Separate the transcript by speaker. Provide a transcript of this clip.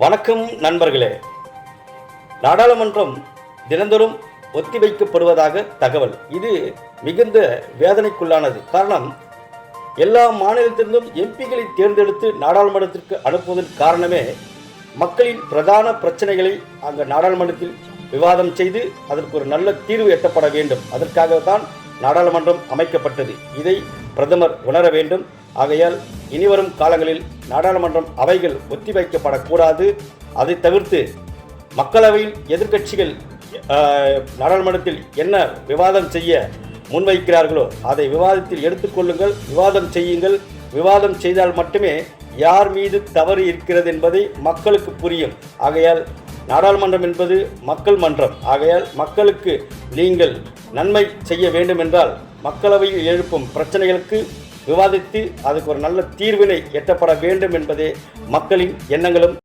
Speaker 1: வணக்கம் நண்பர்களே. நாடாளுமன்றம் தினந்தோறும் ஒத்திவைக்கப்படுவதாக தகவல். இது மிகுந்த வேதனைக்குள்ளானது. காரணம், எல்லா மாநிலத்திலிருந்தும் எம்பிக்களை தேர்ந்தெடுத்து நாடாளுமன்றத்திற்கு அனுப்புவதன் காரணமே மக்களின் பிரதான பிரச்சனைகளை அங்கு நாடாளுமன்றத்தில் விவாதம் செய்து அதற்கு ஒரு நல்ல தீர்வு எட்டப்பட வேண்டும். அதற்காகத்தான் நாடாளுமன்றம் அமைக்கப்பட்டது. இதை பிரதமர் உணர வேண்டும். ஆகையால் இனிவரும் காலங்களில் நாடாளுமன்றம் அவைகள் ஒத்திவைக்கப்படக்கூடாது. அதை தவிர்த்து மக்களவையில் எதிர்க்கட்சிகள் நாடாளுமன்றத்தில் என்ன விவாதம் செய்ய முன்வைக்கிறார்களோ அதை விவாதத்தில் எடுத்துக்கொள்ளுங்கள், விவாதம் செய்யுங்கள். விவாதம் செய்தால் மட்டுமே யார் மீது தவறு இருக்கிறது என்பதை மக்களுக்கு புரியும். ஆகையால் நாடாளுமன்றம் என்பது மக்கள் மன்றம். ஆகையால் மக்களுக்கு நீங்கள் நன்மை செய்ய வேண்டும் என்றால் மக்களவையில் எழுப்பும் பிரச்சனைகளுக்கு விவாதித்து அதுக்கு ஒரு நல்ல தீர்வினை எட்டப்பட வேண்டும் என்பதே மக்களின் எண்ணங்களும்